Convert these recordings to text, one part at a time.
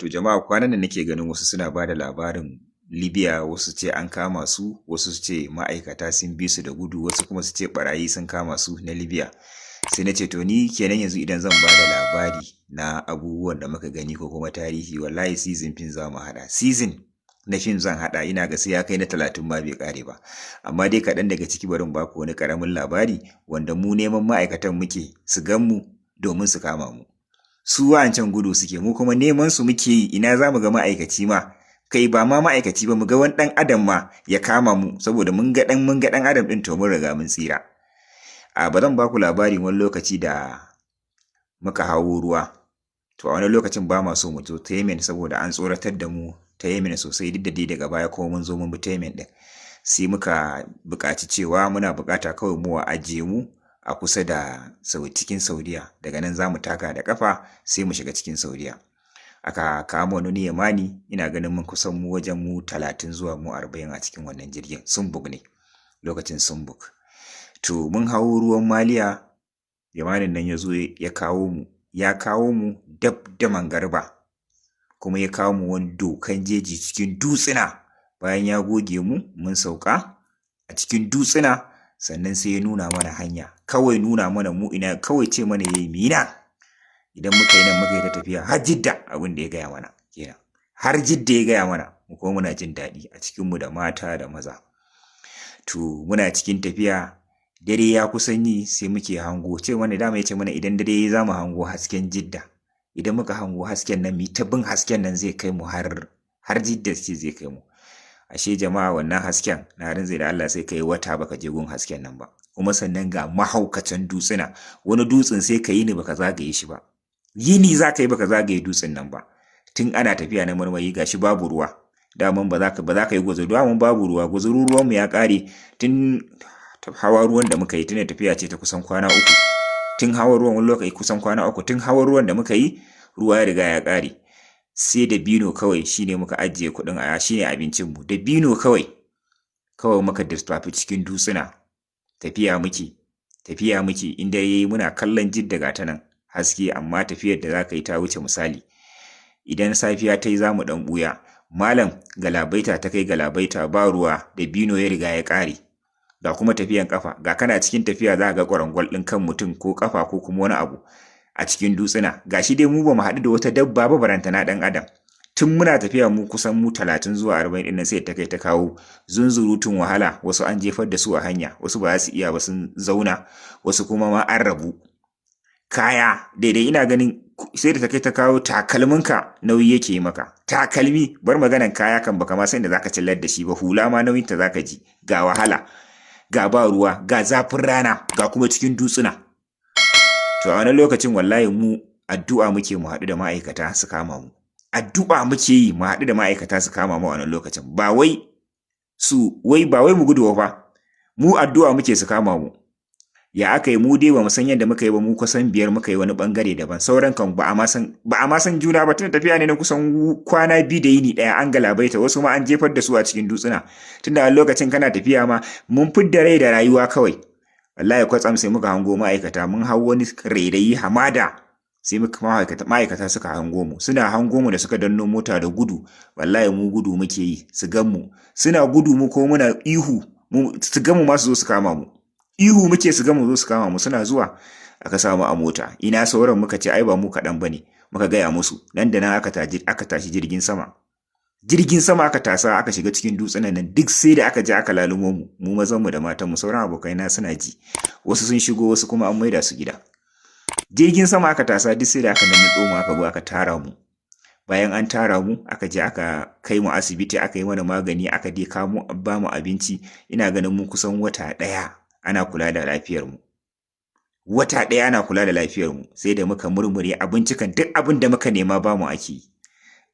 Wato jama'a kwanan nan nake ganin wasu suna ba da labarin Libya, wasu ce an kama su, wasu su ce ma'aikata sun bi su da gudu, wasu kuma su ce barayi sun kama su na Libya. Sai na ce to ni kenan yanzu idan zan ba da labari na abubuwan da muka gani ko kuma tarihi, wallahi season fin za mu haɗa. Season na fim zan haɗa, ina ga sai ya kai na 30 ma bai ƙare ba. Amma dai kaɗan daga ciki barin baku wani ƙaramin labari wanda mu neman ma'aikatan muke su gan mu domin su kama mu. Su wa'ancan gudu suke, mu kuma neman su muke yi, ina za mu ga ma'aikaci ma, kai ba ma ma'aikaci ba, mu ga wani ɗan adam ma ya kama mu, saboda mun ga ɗan adam ɗin to mun riga mun tsira. Ba zan baku labari wani lokaci da muka hawo ruwa, to a wani lokacin ba ma so mu zo ta Yemen saboda an tsoratar da mu ta Yemen sosai, duk da dai daga baya kuma mun zo mun bi ta Yemen ɗin. Sai muka buƙaci cewa muna buƙata kawai mu ajiye mu a kusa da cikin Saudiya, daga nan za mu taka da ƙafa sai mu shiga cikin Saudiya. Aka kama wani Yamani, ina ganin mun kusan mu wajen mu 30 zuwa mu 40 a cikin wannan jirgin. Sumbuk ne, lokacin Sumbuk. To mun hawo ruwan Maliya, Yamanin nan ya zo ya kawo mu dab da Mangarba, kuma ya kawo mu wani dokan jeji cikin dutsuna. Bayan ya goge mu mun sauka a cikin dutsuna, sannan sai ya nuna mana hanya, kawai nuna mana mu ina, kawai ce mana yayi mina idan muka yi nan muka yi ta tafiya har Jidda, abin da ya gaya mana kenan, har Jidda ya gaya mana, mu kuma muna jin daɗi a cikin mu da mata da maza. To muna cikin tafiya, dare ya kusan yi, sai muke hango, ce mana dama yace mana idan dare ya za mu hango hasken Jidda, idan muka hango hasken nan mi ta bin hasken nan zai kai mu har Jidda ce zai kai mu. Ashe jama'a wannan hasken na rinzai da Allah sai kai wata baka je gun hasken nan ba, kuma sannan ga mahaukacin dutsuna, wani dutsen sai ka yi ni baka zagaye shi ba, yini za ka yi baka zagaye dutsen nan ba. Tun ana tafiya na marmari gashi babu ruwa, daman ba za ka yi gwazo, daman babu ruwa, gwazarin ruwanmu ya ƙare tun hawa ruwan da muka yi, tun tafiya ce ta kusan kwana 3, tun hawa ruwan wani lokaci kusan kwana 3, tun hawa ruwan da muka yi ruwa ya riga ya ƙare. Sai dabino kawai shine muka ajiye kuɗin aya, shine abincinmu, dabino kawai muka tafi cikin dutsuna, tafiya muke inda yayi muna kallon Jidda ga ta nan haske, amma tafiyar da zaka yi ta wuce misali. Idan safiya ta yi za mu ɗan ɓuya, malam galabaita ta kai galabaita, ba ruwa, dabino ya riga ya ƙare, ga kuma tafiyan ƙafa, ga kana cikin tafiya za ga ƙwarangwal ɗin kan mutum ko ƙafa ko kuma wani abu a cikin dutsuna. Gashi dai mu ba mu haɗu da wata dabba ba, barantana ɗan adam. Tun muna tafiya mu kusan mu 30 zuwa 40 ɗin nan, sai ta kai ta kawo zunzurutun wahala, wasu an jefar da su a hanya, wasu ba za su iya ba sun zauna, wasu kuma ma an rabu. Kaya daidai ina ganin sai da ta kai ta kawo takalminka nauyi yake yi maka. Takalmi, bar maganan kaya kan baka ma san da zaka cillar da shi ba, hula ma nauyin ta zaka ji, ga wahala, ga ba ruwa, ga zafin rana, ga kuma cikin dutsuna. To a wani lokacin wallahi mu addu'a muke mu haɗu da ma'aikata su kama mu. Addu'a muke yi mu haɗu da ma'aikata su kama mu a wannan lokacin. Ba wai mu gudu ba, mu addu'a muke su kama mu. Ya aka yi mu dai ba mu san yadda muka yi ba, mu kusan 5 muka yi wani bangare daban, sauran kan ba a ma san juna ba, tun tafiya ne na kusan kwana 2 da yini ɗaya, an galabaita, wasu ma an jefar da su a cikin dutsuna. Tunda a lokacin kana tafiya ma mun fidda rai da rayuwa kawai. Wallahi kwatsam sai muka hango ma'aikata, mun hau wani rairayi hamada, sai ma'aikata suka hango mu, suna hango mu da suka danno mota da gudu. Wallahi mu gudu muke yi su gan mu, suna gudu mu ko muna ihu su gan mu ma su zo su kama mu, ihu muke su gan mu zo su kama mu. Suna zuwa aka samu a mota, ina sauran muka ce ai ba mu kaɗan bane, muka gaya musu. Nan da nan aka tashi jirgin sama aka tasa, aka shiga cikin dutsunan nan, duk sai da aka je aka lalumo mu mazan mu da matan mu, sauran abokai na suna ji, wasu sun shigo, wasu kuma an maida su gida. Jirgin sama aka tasa, duk sai da aka nannaɗo mu, aka zo aka tara mu. Bayan an tara mu aka je aka kai mu asibiti, aka yi mana magani, aka dai ba mu abinci. Ina ganin mu kusan wata ɗaya ana kula da lafiyar mu, sai da muka murmure abinci kan, duk abin da muka nema ba mu ake yi.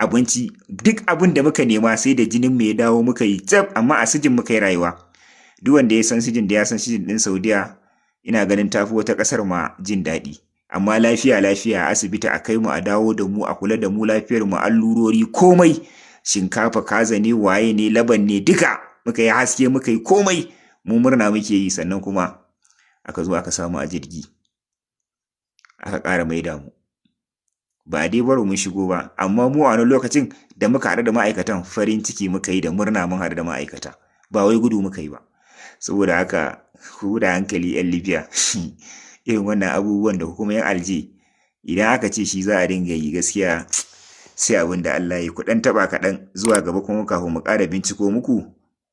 Abinci duk abin da muka nema sai da jinin mu ya dawo muka yi tsaf, amma a sijin muka yi rayuwa. Duk wanda ya san sijin din Saudiya, ina ganin tafi wata ƙasar ma jin daɗi. Amma lafiya asibiti a kai mu, a dawo da mu, a kula da mu, lafiyar mu, allurori, komai, shinkafa, kaza ne, waye ne, laban ne, duka muka yi haske, muka yi komai, mu murna muke yi. Sannan kuma aka zo aka samu a jirgi, aka ƙara maida mu. ba dai baro mun shigo ba, amma mu a wani lokacin da muka haɗu da ma'aikatan farin ciki muka yi da murna mun haɗu da ma'aikata, ba wai gudu muka yi ba. Saboda haka ku da hankali 'yan Libya irin wannan abubuwan da kuma 'yan Alje idan aka ce shi za a dinga yi gaskiya sai abin da Allah ya ku ɗan taɓa kaɗan zuwa gaba kuma kafin mu ƙara binciko muku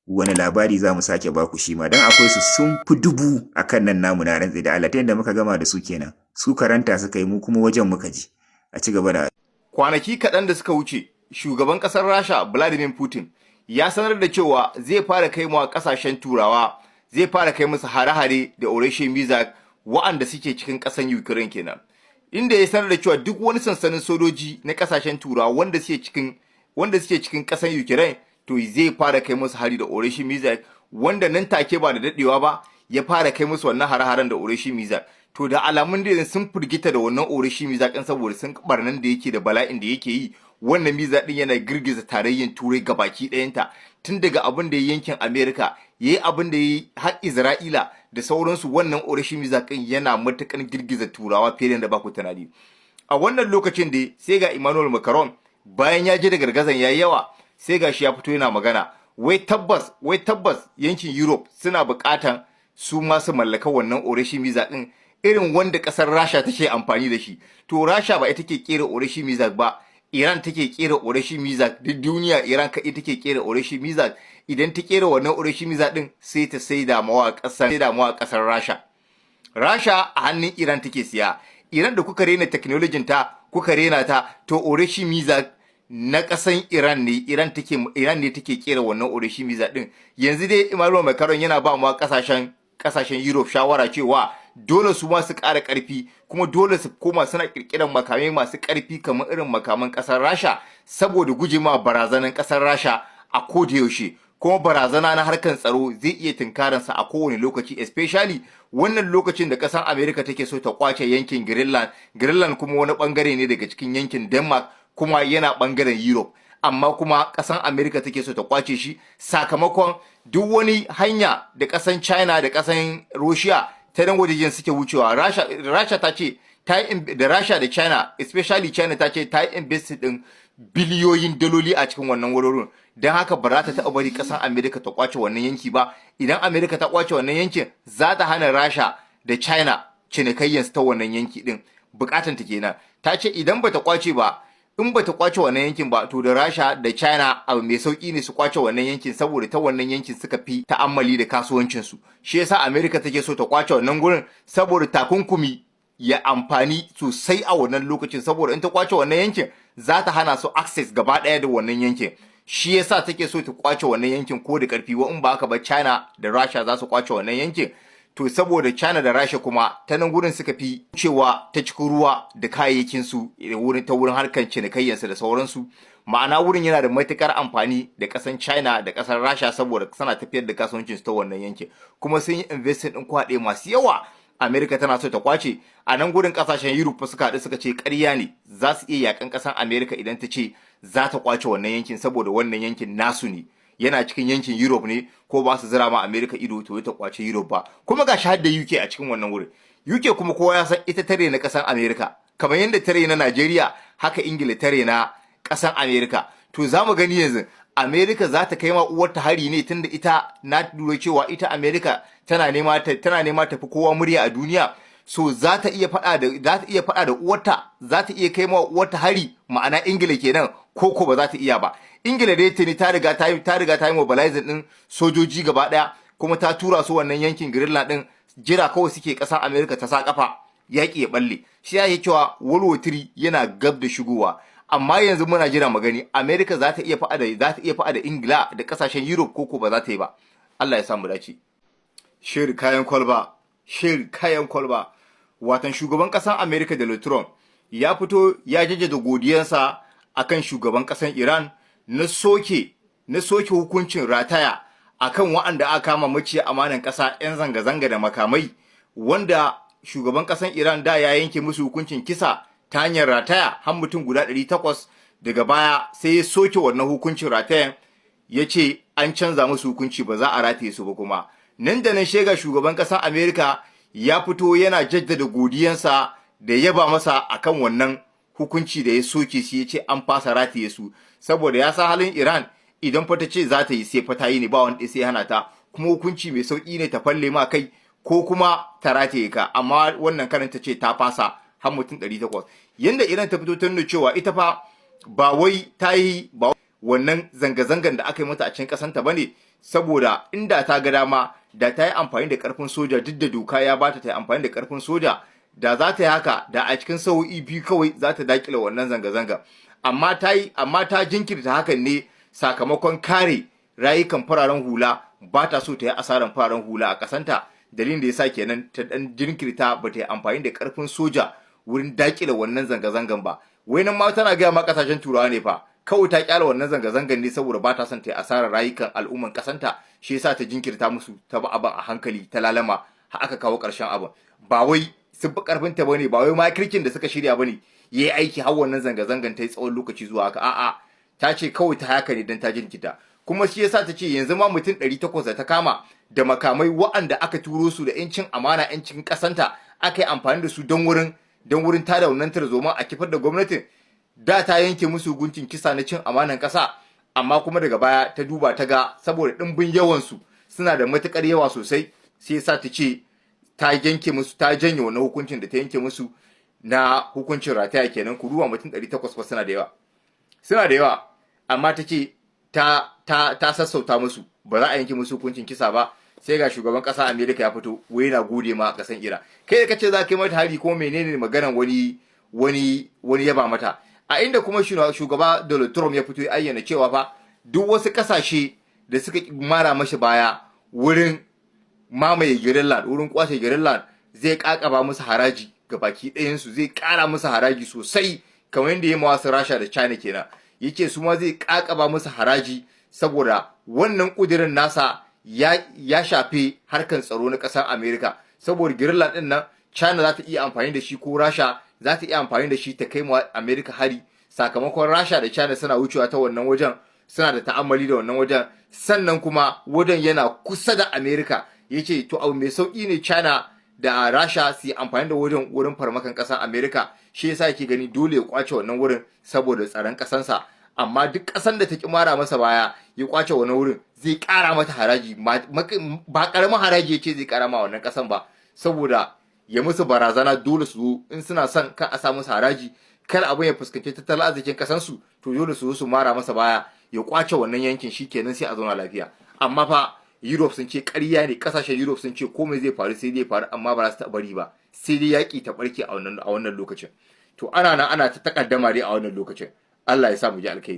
wani labari za mu sake baku shi ma don akwai su sun fi 1000 a kan nan namu na rantsi da Allah ta yadda muka gama da su kenan su karanta suka yi mu kuma wajen muka ji a ci gaba da. Kwanaki kaɗan da suka wuce shugaban ƙasar Rasha Vladimir Putin ya sanar da cewa zai fara kai mu a ƙasashen Turawa, zai fara kai musu hare-hare da Operation Mizak wa'anda suke cikin ƙasar Ukraine kenan. Inda ya sanar da cewa duk wani sansanin sojoji na ƙasashen Turawa wanda suke cikin ƙasar Ukraine to zai fara kai musu hari da Operation Mizak, wanda nan take ba da dadewa ba ya fara kai musu wannan hare-haren da Operation Mizak. To da alamun da sun firgita da wannan Operation Mizak din saboda sun barnan da yake da bala'in da yake yi, wannan Mizak din yana girgiza tarayyar Turai gabaki ɗayanta, tun daga abin da ya yankin America yayi abin da yayi har Isra'ila da sauransu. Wannan Operation Mizak din yana matukan girgiza Turawa fiye da ba ku tunani. A wannan lokacin da sai ga Emmanuel Macron bayan ya je da gargazan yayi yawa, sai gashi ya fito yana magana wai tabbas yankin Europe suna buƙatan su ma su mallaka wannan Operation Mizak din irin wanda ƙasar Rasha take amfani da shi. To Rasha ba ita take kera Operation Mizak ba, Iran take kera Operation Mizak. Duk duniya Iran kai take kera Operation Mizak. Idan ta kera wannan Operation Mizak din sai ta saida mawa ƙasar Rasha. Rasha a hannun Iran take siya. Iran da kuka rena technology ta, kuka rena ta, to Operation Mizak na ƙasan Iran ne. Iran ne take kera wannan Operation Mizak din. Yanzu dai Emmanuel Macron yana ba mu kasashen Europe shawara cewa dole su ma su ƙara ƙarfi, kuma dole su koma suna ƙirƙirar makamai masu ƙarfi kamar irin makaman ƙasar Rasha, saboda gujema barazanan ƙasar Rasha a koda yaushe. Kuma barazana na harkar tsaro zai iya tunkaransa a kowane lokaci, especially wannan lokacin da ƙasar America take so ta kwace yankin Greenland kuma wani bangare ne daga cikin yankin Denmark, kuma yana bangaren Europe, amma kuma ƙasar America take so ta kwace shi sakamakon duk wani hanya da ƙasar China da ƙasar Russia ta nan wajejen suke wucewa. Rasha ta ce da Rasha da China, especially China, ta ce ta yi invest din biliyoyin daloli a cikin wannan wurin, don haka ba za ta taɓa bari ƙasar America ta kwace wannan yanki ba. Idan America ta kwace wannan yankin, za ta hana Rasha da China cinikayyansu ta wannan yanki din. Bukatan ta kenan. Ta ce idan bata kwace ba, in bata kwace wannan yankin ba, to da Rasha da China abu mai sauki ne su kwace wannan yankin, saboda ta wannan yankin suka fi ta'ammali da kasuwancin su. Shi yasa America take so ta kwace wannan gurin, saboda takunkumi ya amfani sosai a wannan lokacin, saboda in ta kwace wannan yankin za ta hana su access gaba daya da wannan yankin. Shi yasa take so ta kwace wannan yankin ko da karfi, wa in ba haka ba China da Rasha za su kwace wannan yankin. To saboda China da Rasha kuma ta nan gurin suka fi cewa ta cikin ruwa da kayayyakin su ta wurin harkar cinikayyansu da sauransu. Ma'ana wurin yana da matukar amfani da kasan China da kasar Rasha, saboda suna tafiyar da kasuwancin su ta wannan yankin, kuma sun yi investment din kuɗaɗe masu yawa. America tana so ta kwace. A nan gurin kasashen Europe suka haɗu suka ce ƙarya ne, za su iya yakan ƙasar America idan ta ce za ta kwace wannan yankin, saboda wannan yankin nasu ne, yana cikin yankin Europe ne, ko ba su zira ma America ido to ta kwace Europe ba. Kuma ga shi har da UK a cikin wannan wurin. UK kuma kowa ya san ita tare na ƙasar America, kamar yadda tare na Najeriya, haka Ingila tare na ƙasar America. To za mu gani yanzu America za ta kai ma uwarta hari ne, tunda ita na lura cewa ita America tana nema ta fi kowa murya a duniya. So za ta iya faɗa da uwarta, za ta iya kai ma uwarta hari, ma'ana Ingila kenan, ko ba za ta iya ba. Ingila dai tuni ta riga ta yi mobilizing din sojoji gaba daya, kuma ta tura su wannan yankin Greenland din, jira kawai suke ƙasar America ta sa kafa yaki ya balle. Shi ya yi cewa World War 3 yana gab da shigowa. Amma yanzu muna jira magani America za ta iya faɗa da Ingila da kasashen Europe, ko ba za ta yi ba. Allah ya samu dace. Shirin kayan kwalba. Watan shugaban ƙasar America Donald Trump ya fito ya jaddada godiyarsa akan shugaban ƙasar Iran na soke hukuncin rataya akan waɗanda aka kama maciya amanan ƙasa 'yan zanga-zanga da makamai, wanda shugaban ƙasar Iran da ya yanke musu hukuncin kisa ta hanyar rataya har mutum guda 800. Daga baya sai ya soke wannan hukuncin ratayan, ya ce an canza musu hukunci, ba za a rataye su ba. Kuma nan da nan shega shugaban ƙasar America ya fito yana jaddada godiyansa da yaba masa akan wannan hukunci da ya soke shi ya ce an fasa rataye su, saboda ya sa halin Iran idan fa ta ce za ta yi sai fa ta yi ne, ba wanda sai hana ta, kuma hukunci mai sauki ne ta falle ma kai ko kuma ta rataye ka. Amma wannan karin ta ce ta fasa har mutum 800. Yanda Iran ta fito ta nuna cewa ita fa ba wai ta yi ba wannan zanga-zangan da aka yi mata a cikin kasanta bane, saboda inda ta ga dama da ta yi amfani da karfin soja, duk da doka ya bata ta yi amfani da karfin soja, da za ta yi haka da a cikin sa'o'i biyu kawai za ta dakile wannan zanga-zanga. Amma ta jinkirta hakan ne sakamakon kare rayukan fararen hula, ba ta so ta yi asaran fararen hula a kasanta. Dalilin da yasa kenan ta dan jinkirta ba ta yi amfani da karfin soja wurin dakile wannan zanga-zangan ba. Wai nan ma tana gaya ma kasashen turawa ne fa, kawai ta kyala wannan zanga-zangan ne saboda ba ta son ta yi asarar rayukan al'umman kasanta, shi yasa ta jinkirta musu, ta ba abin a hankali, ta lalama har aka kawo ƙarshen abin. Ba wai sun fi karfin ta bane, ba wai ma kirkin da suka shirya bane yayi aiki har wannan zanga-zangan ta yi tsawon lokaci zuwa haka. A'a, ta ce kawai ta haka ne dan ta jinkita. Kuma shi yasa ta ce yanzu ma mutum 800 da ta kama da makamai wa'anda aka turo su da yancin amana, yancin kasanta, aka yi amfani da su don wurin tada wannan tarzoma a kifar da gwamnatin. Da ta yanke musu hukuncin kisa na cin amanan kasa, amma kuma daga baya ta duba ta ga saboda dimbin yawan su suna da matukar yawa sosai, sai yasa ta ce ta yanke musu, ta janye wannan hukuncin da ta yanke musu na hukuncin rataya kenan. Ku duba mutum 800 fa suna da yawa, amma ta ce ta sassauta musu, ba za a yanke musu hukuncin kisa ba. Sai ga shugaban kasa Amerika ya fito wai na gode ma kasan Iran. Kai da kace za ka yi mata hari ko menene maganan wani yaba mata, a inda kuma shugaba Donald Trump ya fito ya ayyana cewa fa duk wasu kasashe da suka mara mashi baya wurin mamaye Greenland, wurin kwace Greenland, zai kakaba musu haraji ga baki ɗayansu, zai kara musu haraji sosai kamar yadda ya mawasu Rasha da China kenan. Yake su ma zai kakaba musu haraji saboda wannan kudirin nasa ya shafe harkan tsaro na ƙasar Amerika. Saboda Greenland din nan China za ta iya amfani da shi ko Rasha za ta iya amfani da shi ta kai ma Amerika hari, sakamakon Rasha da China suna wucewa ta wannan wajen, suna da ta'ammali da wannan wajen, sannan kuma wajen yana kusa da Amerika. Yace to abu mai sauki ne China da Rasha su yi amfani da wajen wurin farmakan ƙasar Amerika, shi yasa yake gani dole ya kwace wannan wurin saboda tsaron ƙasansa. Amma duk ƙasan da ta ki mara masa baya ya kwace wannan wurin, zai ƙara mata haraji, ba ƙaramin haraji yake zai ƙara ma wannan ƙasan ba, saboda ya musu barazana dole su zo in suna son kan a sa musu haraji, kar abin ya fuskanci tattalin arzikin ƙasansu, to dole su zo su mara masa baya ya kwace wannan yankin, shikenan sai a zauna lafiya. Amma fa Europe sun ce ƙarya ne, ƙasashen Europe sun ce komai zai faru sai dai faru, amma ba za su taɓa bari ba, sai dai yaƙi ta ɓarke a wannan lokacin. To ana ta takaddama dai a wannan lokacin. Allah ya sa mu ji alkhairi.